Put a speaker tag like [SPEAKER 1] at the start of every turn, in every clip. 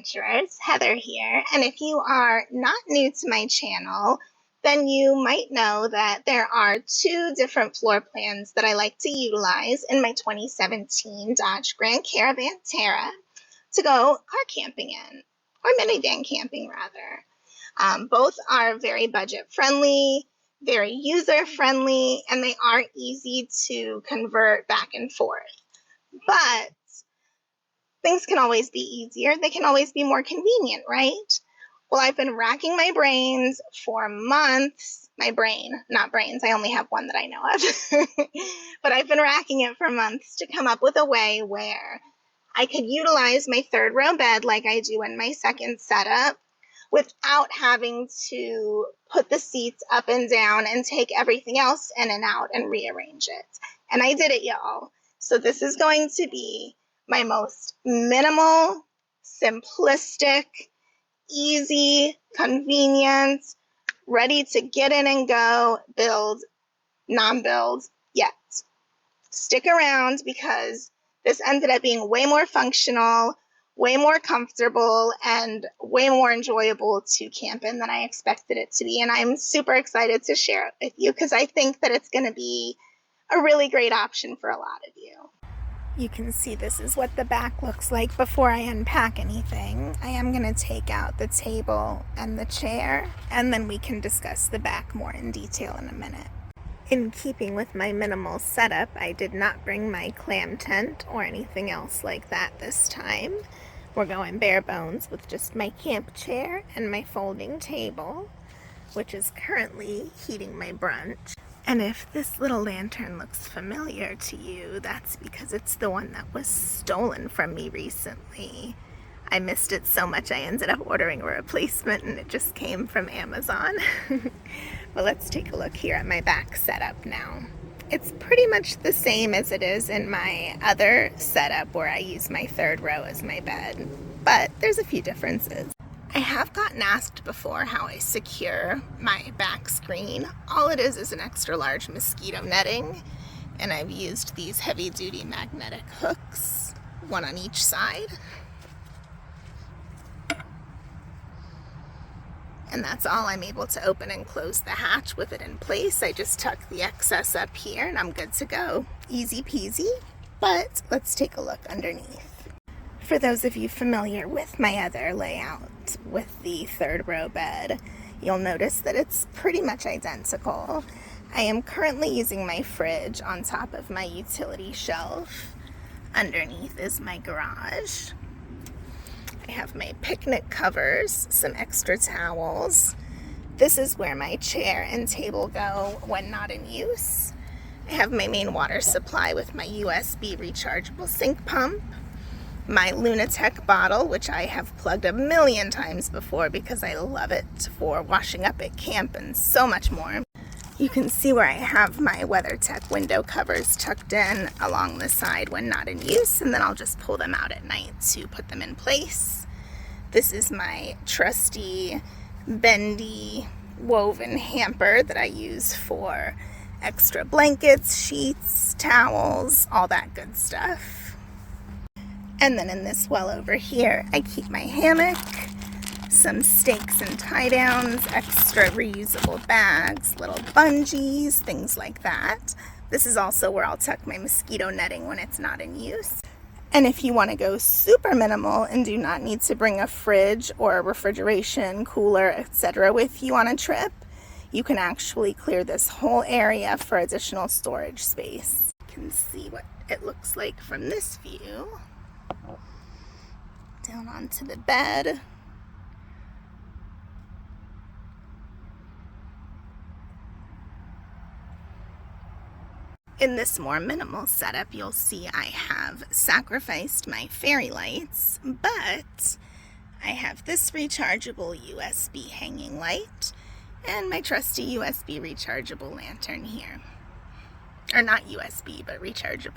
[SPEAKER 1] adventurers, Heather here, and if you are not new to my channel, then you might know that there are two different floor plans that I like to utilize in my 2017 Dodge Grand Caravan Terra to go car camping in, or minivan camping rather. Both are very budget friendly, very user friendly, and they are easy to convert back and forth. But things can always be easier. They can always be more convenient, right? Well, I've been racking my brains for months. My brain, not brains. I only have one that I know of. But I've been racking it for months to come up with a way where I could utilize my third row bed like I do in my second setup without having to put the seats up and down and take everything else in and out and rearrange it. And I did it, y'all. So this is going to be my most minimal, simplistic, easy, convenient, ready to get in and go, build, non-build yet. Stick around because this ended up being way more functional, way more comfortable, and way more enjoyable to camp in than I expected it to be. And I'm super excited to share it with you because I think that it's going to be a really great option for a lot of you. You can see this is what the back looks like before I unpack anything. I am going to take out the table and the chair, and then we can discuss the back more in detail in a minute. In keeping with my minimal setup, I did not bring my clam tent or anything else like that this time. We're going bare bones with just my camp chair and my folding table, which is currently heating my brunch. And if this little lantern looks familiar to you, that's because it's the one that was stolen from me recently. I missed it so much I ended up ordering a replacement and it just came from Amazon. But let's take a look here at my back setup now. It's pretty much the same as it is in my other setup where I use my third row as my bed, but there's a few differences. I have gotten asked before how I secure my back screen. All it is an extra large mosquito netting, and I've used these heavy duty magnetic hooks, one on each side. And that's all. I'm able to open and close the hatch with it in place. I just tuck the excess up here and I'm good to go. Easy peasy, but let's take a look underneath. For those of you familiar with my other layout with the third row bed, you'll notice that it's pretty much identical. I am currently using my fridge on top of my utility shelf. Underneath is my garage. I have my picnic covers, some extra towels. This is where my chair and table go when not in use. I have my main water supply with my USB rechargeable sink pump. My Lunatech bottle, which I have plugged a million times before because I love it for washing up at camp and so much more. You can see where I have my WeatherTech window covers tucked in along the side when not in use, and then I'll just pull them out at night to put them in place. This is my trusty, bendy, woven hamper that I use for extra blankets, sheets, towels, all that good stuff. And then in this well over here, I keep my hammock, some stakes and tie downs, extra reusable bags, little bungees, things like that. This is also where I'll tuck my mosquito netting when it's not in use. And if you want to go super minimal and do not need to bring a fridge or a refrigeration, cooler, etc. with you on a trip, you can actually clear this whole area for additional storage space. You can see what it looks like from this view. Down onto the bed. In this more minimal setup, you'll see I have sacrificed my fairy lights, but I have this rechargeable USB hanging light and my trusty USB rechargeable lantern here. Or not USB, but rechargeable.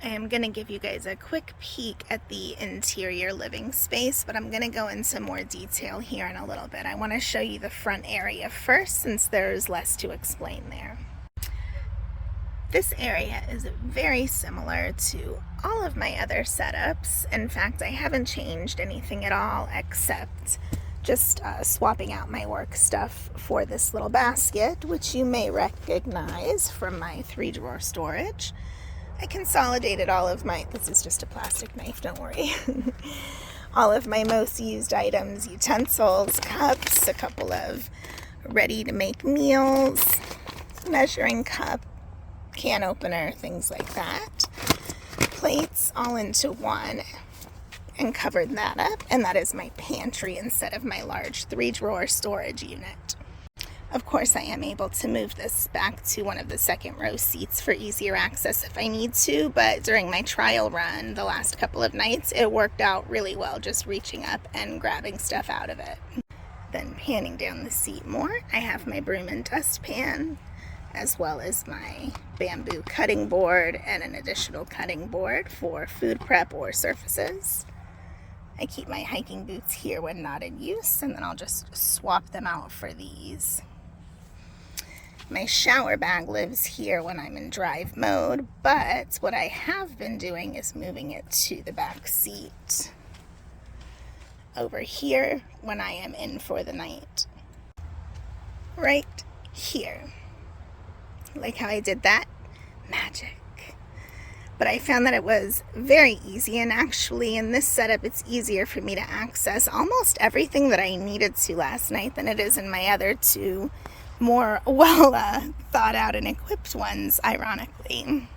[SPEAKER 1] I am going to give you guys a quick peek at the interior living space, but I'm going to go into more detail here in a little bit. I want to show you the front area first since there's less to explain there. This area is very similar to all of my other setups. In fact, I haven't changed anything at all except just swapping out my work stuff for this little basket, which you may recognize from my 3-drawer storage. I consolidated all of my, this is just a plastic knife, don't worry, all of my most used items, utensils, cups, a couple of ready-to-make meals, measuring cup, can opener, things like that, plates, all into one, and covered that up, and that is my pantry instead of my large 3-drawer storage unit. Of course, I am able to move this back to one of the second row seats for easier access if I need to, but during my trial run the last couple of nights, it worked out really well just reaching up and grabbing stuff out of it. Then panning down the seat more, I have my broom and dustpan, as well as my bamboo cutting board and an additional cutting board for food prep or surfaces. I keep my hiking boots here when not in use, and then I'll just swap them out for these. My shower bag lives here when I'm in drive mode, but what I have been doing is moving it to the back seat over here when I am in for the night. Right here. Like how I did that? Magic. But I found that it was very easy, and actually in this setup it's easier for me to access almost everything that I needed to last night than it is in my other two more well thought out and equipped ones, ironically.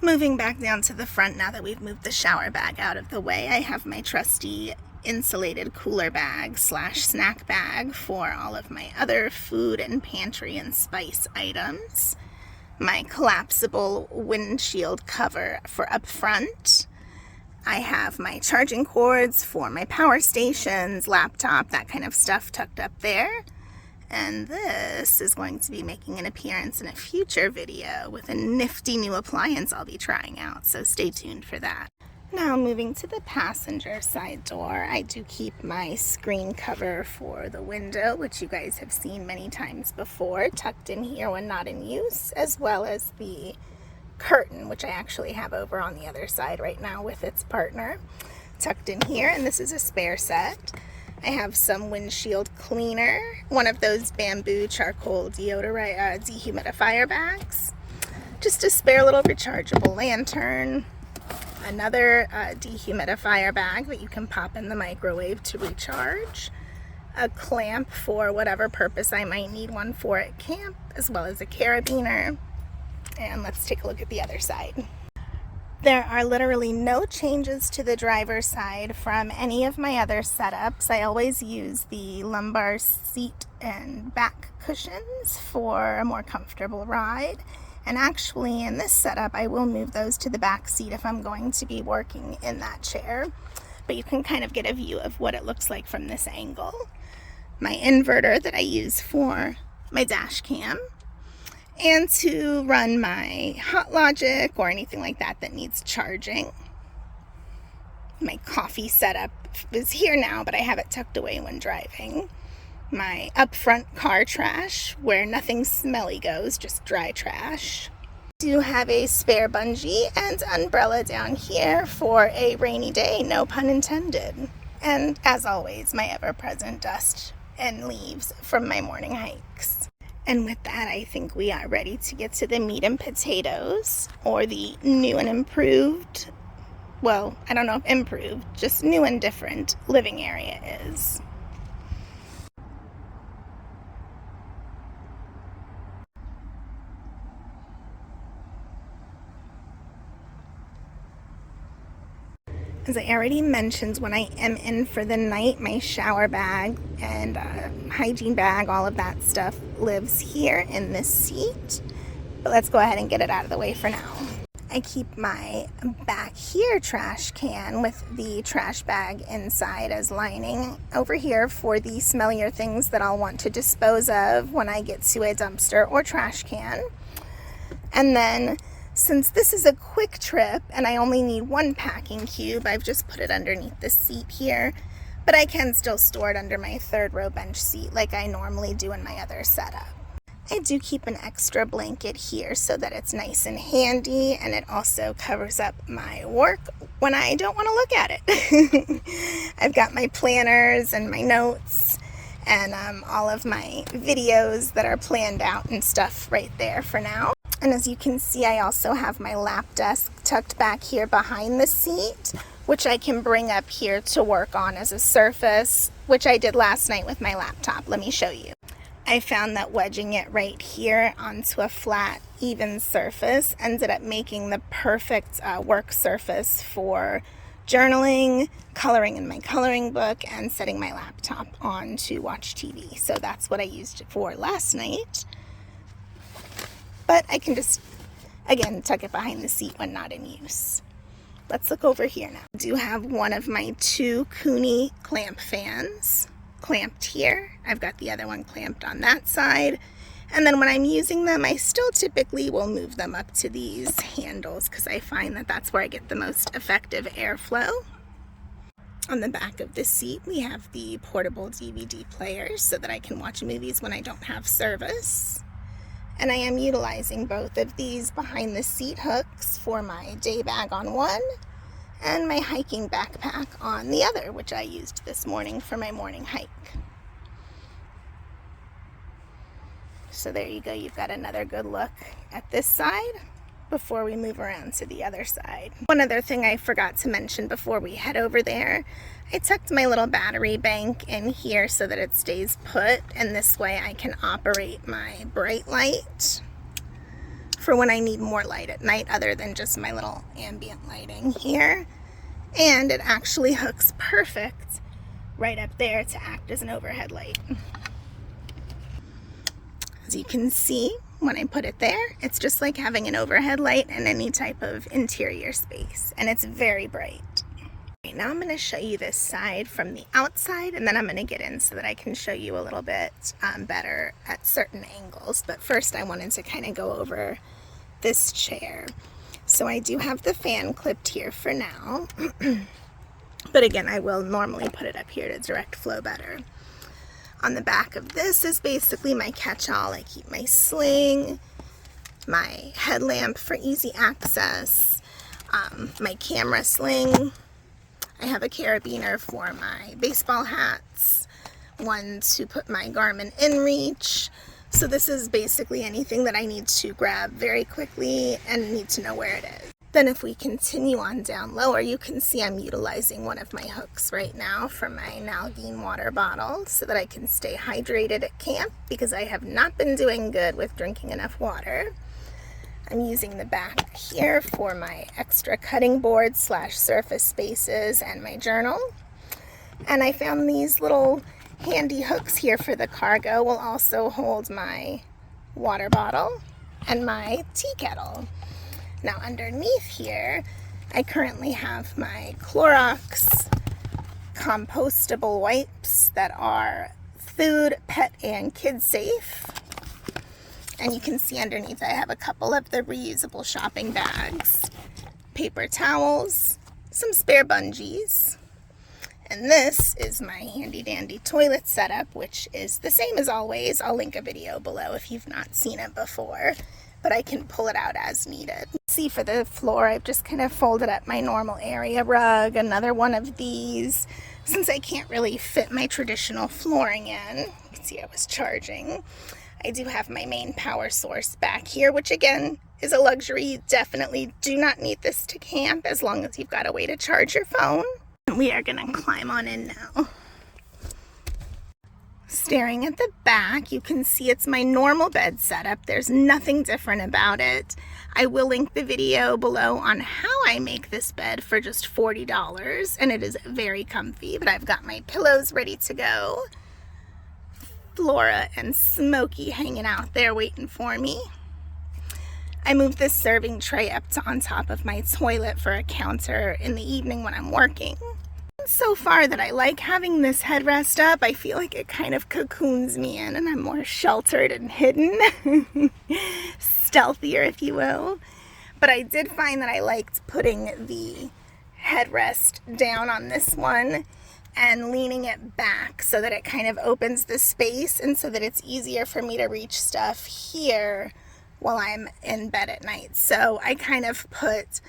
[SPEAKER 1] Moving back down to the front now that we've moved the shower bag out of the way, I have my trusty insulated cooler bag / snack bag for all of my other food and pantry and spice items. My collapsible windshield cover for up front. I have my charging cords for my power stations, laptop, that kind of stuff tucked up there. And this is going to be making an appearance in a future video with a nifty new appliance I'll be trying out, so stay tuned for that. Now moving to the passenger side door, I do keep my screen cover for the window, which you guys have seen many times before, tucked in here when not in use, as well as the curtain, which I actually have over on the other side right now with its partner, tucked in here, and this is a spare set. I have some windshield cleaner, one of those bamboo charcoal dehumidifier bags, just a spare little rechargeable lantern, another dehumidifier bag that you can pop in the microwave to recharge, a clamp for whatever purpose I might need one for at camp, as well as a carabiner. And let's take a look at the other side. There are literally no changes to the driver's side from any of my other setups. I always use the lumbar seat and back cushions for a more comfortable ride. And actually in this setup, I will move those to the back seat if I'm going to be working in that chair. But you can kind of get a view of what it looks like from this angle. My inverter that I use for my dash cam, and to run my Hot Logic or anything like that that needs charging. My coffee setup is here now, but I have it tucked away when driving. My up front car trash, where nothing smelly goes, just dry trash. I do have a spare bungee and umbrella down here for a rainy day, no pun intended. And as always, my ever-present dust and leaves from my morning hikes. And with that, I think we are ready to get to the meat and potatoes, or the new and improved, well, I don't know if improved, just new and different living area is. As I already mentioned, when I am in for the night, my shower bag and hygiene bag, all of that stuff lives here in this seat. But let's go ahead and get it out of the way for now. I keep my back here trash can with the trash bag inside as lining over here for the smellier things that I'll want to dispose of when I get to a dumpster or trash can. And then, since this is a quick trip and I only need one packing cube, I've just put it underneath the seat here, but I can still store it under my third row bench seat like I normally do in my other setup. I do keep an extra blanket here so that it's nice and handy, and it also covers up my work when I don't want to look at it. I've got my planners and my notes and all of my videos that are planned out and stuff right there for now. And as you can see, I also have my lap desk tucked back here behind the seat, which I can bring up here to work on as a surface, which I did last night with my laptop. Let me show you. I found that wedging it right here onto a flat, even surface ended up making the perfect work surface for journaling, coloring in my coloring book, and setting my laptop on to watch TV. So that's what I used it for last night. But I can just, again, tuck it behind the seat when not in use. Let's look over here now. I do have one of my 2 Cooney clamp fans clamped here. I've got the other one clamped on that side. And then when I'm using them, I still typically will move them up to these handles because I find that that's where I get the most effective airflow. On the back of this seat, we have the portable DVD players so that I can watch movies when I don't have service. And I am utilizing both of these behind the seat hooks for my day bag on one and my hiking backpack on the other, which I used this morning for my morning hike. So there you go, you've got another good look at this side before we move around to the other side. One other thing I forgot to mention before we head over there, I tucked my little battery bank in here so that it stays put, and this way I can operate my bright light for when I need more light at night other than just my little ambient lighting here. And it actually hooks perfect right up there to act as an overhead light. As you can see, when I put it there, it's just like having an overhead light in any type of interior space, and it's very bright. Okay, now I'm going to show you this side from the outside, and then I'm going to get in so that I can show you a little bit better at certain angles. But first I wanted to kind of go over this chair. So I do have the fan clipped here for now, but again, I will normally put it up here to direct flow better. On the back of this is basically my catch-all. I keep my sling, my headlamp for easy access, my camera sling. I have a carabiner for my baseball hats, one to put my Garmin inReach. So this is basically anything that I need to grab very quickly and need to know where it is. Then if we continue on down lower, you can see I'm utilizing one of my hooks right now for my Nalgene water bottle so that I can stay hydrated at camp because I have not been doing good with drinking enough water. I'm using the back here for my extra cutting board / surface spaces and my journal. And I found these little handy hooks here for the cargo will also hold my water bottle and my tea kettle. Now underneath here, I currently have my Clorox compostable wipes that are food, pet, and kid safe. And you can see underneath I have a couple of the reusable shopping bags, paper towels, some spare bungees. And this is my handy dandy toilet setup, which is the same as always. I'll link a video below if you've not seen it before, but I can pull it out as needed. See, for the floor, I've just kind of folded up my normal area rug, another one of these. Since I can't really fit my traditional flooring in, you can see I was charging. I do have my main power source back here, which again is a luxury. You definitely do not need this to camp as long as you've got a way to charge your phone. We are going to climb on in now. Staring at the back, you can see it's my normal bed setup. There's nothing different about it. I will link the video below on how I make this bed for just $40, and it is very comfy, but I've got my pillows ready to go. Flora and Smokey hanging out there waiting for me. I moved this serving tray up to on top of my toilet for a counter in the evening when I'm working. So far that I like having this headrest up. I feel like it kind of cocoons me in and I'm more sheltered and hidden. Stealthier, if you will. But I did find that I liked putting the headrest down on this one and leaning it back so that it kind of opens the space and so that it's easier for me to reach stuff here while I'm in bed at night. So I kind of put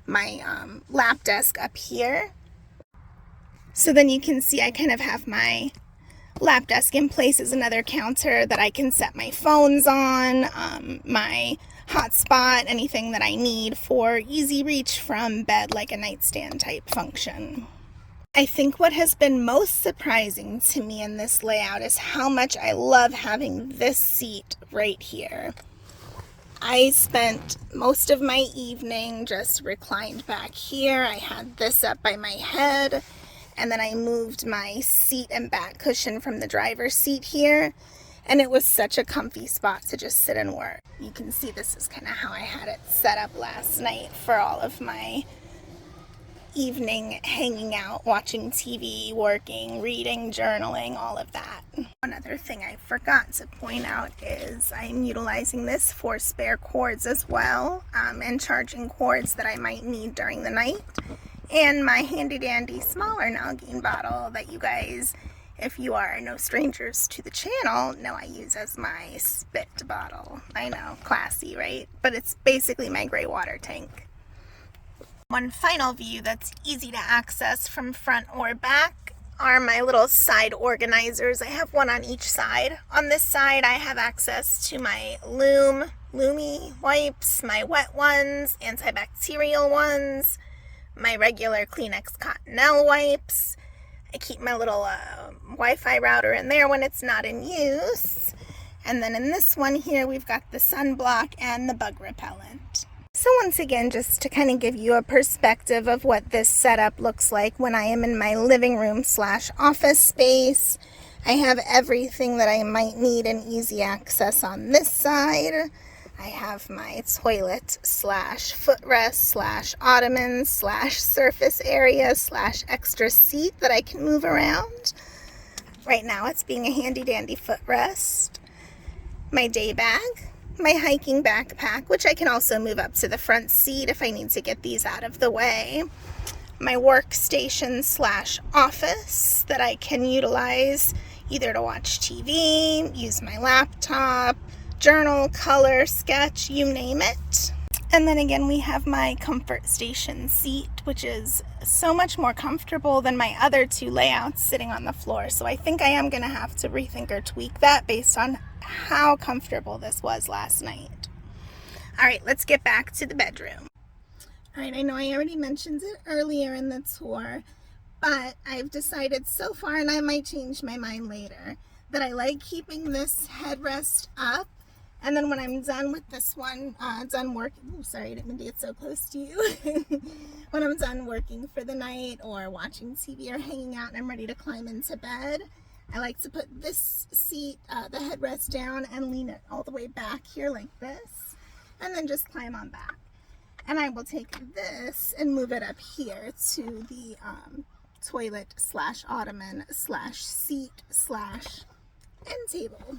[SPEAKER 1] my lap desk up here. So then you can see I kind of have my lap desk in place as another counter that I can set my phones on, my hotspot, anything that I need for easy reach from bed, like a nightstand type function. I think what has been most surprising to me in this layout is how much I love having this seat right here. I spent most of my evening just reclined back here. I had this up by my head, and then I moved my seat and back cushion from the driver's seat here, and it was such a comfy spot to just sit and work. You can see this is kind of how I had it set up last night for all of my evening hanging out, watching TV, working, reading, journaling, all of that. One other thing I forgot to point out is I'm utilizing this for spare cords as well, and charging cords that I might need during the night, and my handy dandy smaller Nalgene bottle that you guys, if you are no strangers to the channel, know I use as my spit bottle. I know, classy, right? But it's basically my gray water tank. One final view that's easy to access from front or back are my little side organizers. I have one on each side. On this side, I have access to my Lumi wipes, my wet ones, antibacterial ones, my regular Kleenex Cottonelle wipes. I keep my little Wi-Fi router in there when it's not in use. And then in this one here, we've got the sunblock and the bug repellent. So once again, just to kind of give you a perspective of what this setup looks like when I am in my living room / office space, I have everything that I might need in easy access on this side. I have my toilet / footrest / ottoman / surface area / extra seat that I can move around. Right now it's being a handy dandy footrest. My day bag. My hiking backpack, which I can also move up to the front seat if I need to get these out of the way. My workstation / office that I can utilize either to watch TV, use my laptop, journal, color, sketch, you name it. And then again, we have my comfort station seat, which is so much more comfortable than my other two layouts sitting on the floor. So I think I am going to have to rethink or tweak that based on how comfortable this was last night. All right, let's get back to the bedroom. All right, I know I already mentioned it earlier in the tour, but I've decided so far, and I might change my mind later, that I like keeping this headrest up. And then when I'm done with this one, done working, sorry, I didn't mean to get so close to you. When I'm done working for the night or watching TV or hanging out and I'm ready to climb into bed, I like to put this seat, the headrest down and lean it all the way back here like this, and then just climb on back. And I will take this and move it up here to the toilet / ottoman / seat / end table.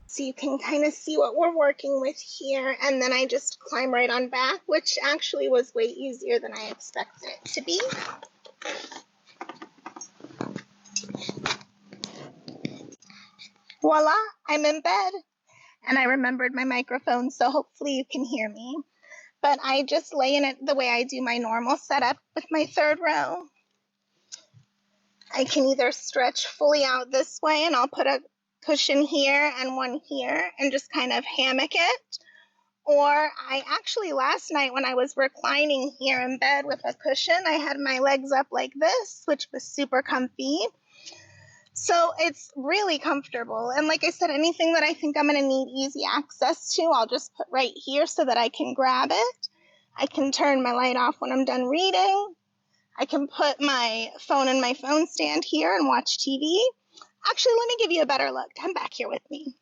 [SPEAKER 1] So you can kind of see what we're working with here, and then I just climb right on back, which actually was way easier than I expected it to be. Voila, I'm in bed, and I remembered my microphone, so hopefully you can hear me. But I just lay in it the way I do my normal setup with my third row. I can either stretch fully out this way, and I'll put a cushion here and one here and just kind of hammock it. Or I actually, last night when I was reclining here in bed with a cushion, I had my legs up like this, which was super comfy. So it's really comfortable. And like I said, anything that I think I'm going to need easy access to, I'll just put right here so that I can grab it. I can turn my light off when I'm done reading. I can put my phone in my phone stand here and watch TV. Actually, let me give you a better look. Come back here with me.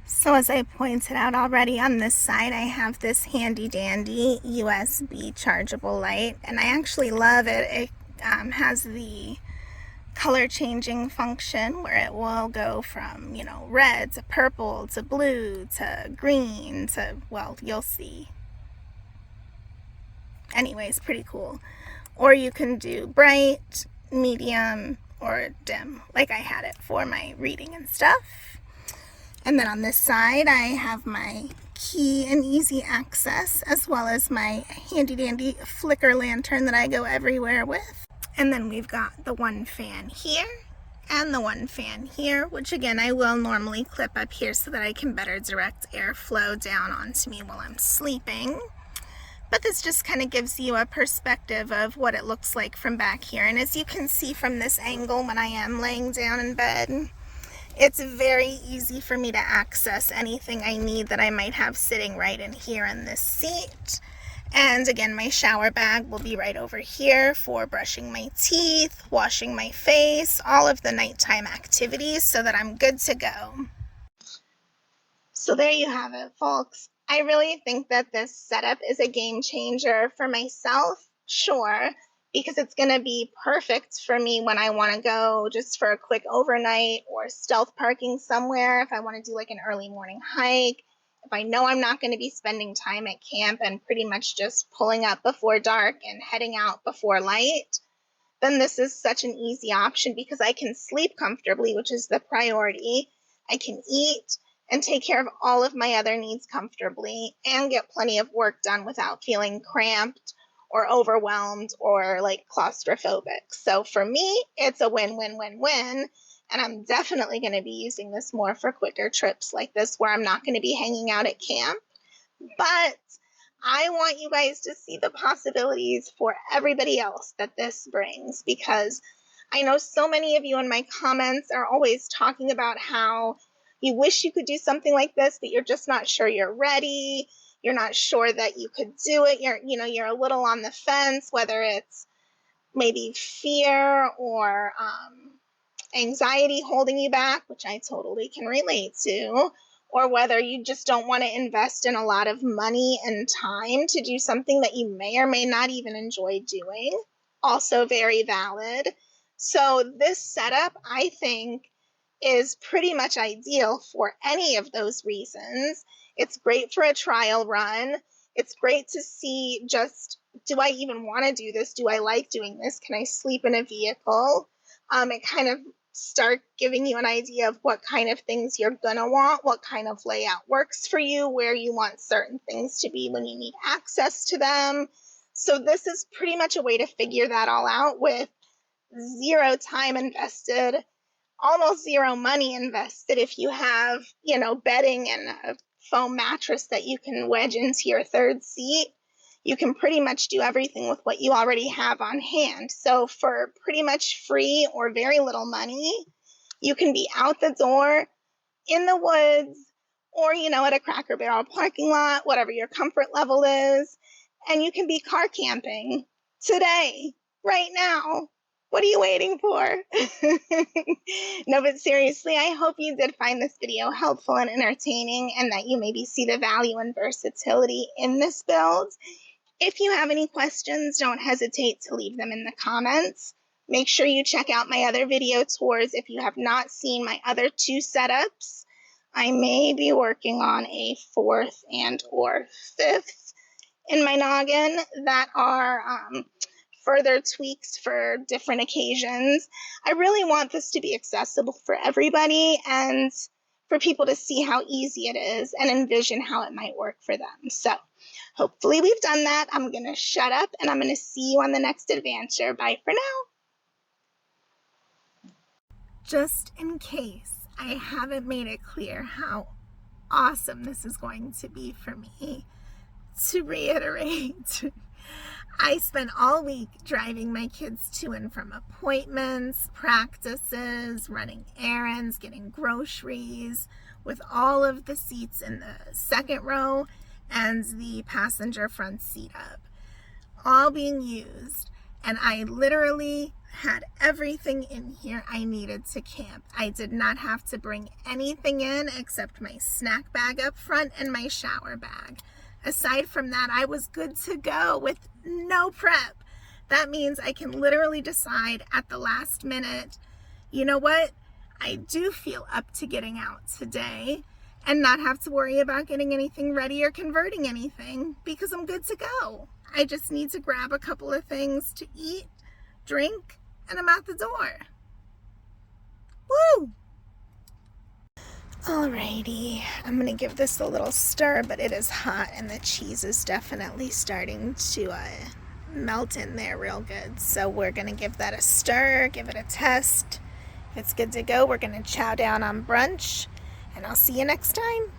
[SPEAKER 1] So as I pointed out already, on this side I have this handy dandy USB chargeable light, and I actually love it. It has the color changing function where it will go from, red to purple to blue to green to, well, you'll see. Anyways, pretty cool. Or you can do bright, medium, or dim, like I had it for my reading and stuff. And then on this side, I have my key and easy access, as well as my handy dandy flicker lantern that I go everywhere with. And then we've got the one fan here and the one fan here, which again, I will normally clip up here so that I can better direct airflow down onto me while I'm sleeping. But this just kind of gives you a perspective of what it looks like from back here. And as you can see from this angle when I am laying down in bed, it's very easy for me to access anything I need that I might have sitting right in here in this seat. And again, my shower bag will be right over here for brushing my teeth, washing my face, all of the nighttime activities so that I'm good to go. So there you have it, folks. I really think that this setup is a game changer for myself, sure, because it's going to be perfect for me when I want to go just for a quick overnight or stealth parking somewhere, if I want to do like an early morning hike, if I know I'm not going to be spending time at camp and pretty much just pulling up before dark and heading out before light, then this is such an easy option because I can sleep comfortably, which is the priority. I can eat and take care of all of my other needs comfortably and get plenty of work done without feeling cramped or overwhelmed or like claustrophobic. So for me, it's a win-win-win-win. And I'm definitely going to be using this more for quicker trips like this where I'm not going to be hanging out at camp. But I want you guys to see the possibilities for everybody else that this brings, because I know so many of you in my comments are always talking about how you wish you could do something like this, but you're just not sure you're ready. You're not sure that you could do it. You're a little on the fence, whether it's maybe fear or anxiety holding you back, which I totally can relate to, or whether you just don't want to invest in a lot of money and time to do something that you may or may not even enjoy doing. Also very valid. So this setup, I think, is pretty much ideal for any of those reasons. It's great for a trial run. It's great to see just, do I even want to do this? Do I like doing this? Can I sleep in a vehicle? It kind of start giving you an idea of what kind of things you're going to want, what kind of layout works for you, where you want certain things to be when you need access to them. So this is pretty much a way to figure that all out with zero time invested, almost zero money invested. If you have, bedding and a foam mattress that you can wedge into your third seat, you can pretty much do everything with what you already have on hand. So for pretty much free or very little money, you can be out the door, in the woods, or, at a Cracker Barrel parking lot, whatever your comfort level is, and you can be car camping today, right now. What are you waiting for? No, but seriously, I hope you did find this video helpful and entertaining, and that you maybe see the value and versatility in this build. If you have any questions, don't hesitate to leave them in the comments. Make sure you check out my other video tours if you have not seen my other two setups. I may be working on a fourth and or fifth in my noggin that are further tweaks for different occasions. I really want this to be accessible for everybody and for people to see how easy it is and envision how it might work for them. So hopefully we've done that. I'm going to shut up and I'm going to see you on the next adventure. Bye for now. Just in case I haven't made it clear how awesome this is going to be for me, to reiterate, I spent all week driving my kids to and from appointments, practices, running errands, getting groceries, with all of the seats in the second row and the passenger front seat up, all being used. And I literally had everything in here I needed to camp. I did not have to bring anything in except my snack bag up front and my shower bag. Aside from that, I was good to go with no prep. That means I can literally decide at the last minute, you know what? I do feel up to getting out today and not have to worry about getting anything ready or converting anything because I'm good to go. I just need to grab a couple of things to eat, drink, and I'm out the door. Woo! Alrighty, I'm gonna give this a little stir, but it is hot and the cheese is definitely starting to melt in there real good. So we're gonna give that a stir, give it a test. If it's good to go, we're gonna chow down on brunch, and I'll see you next time.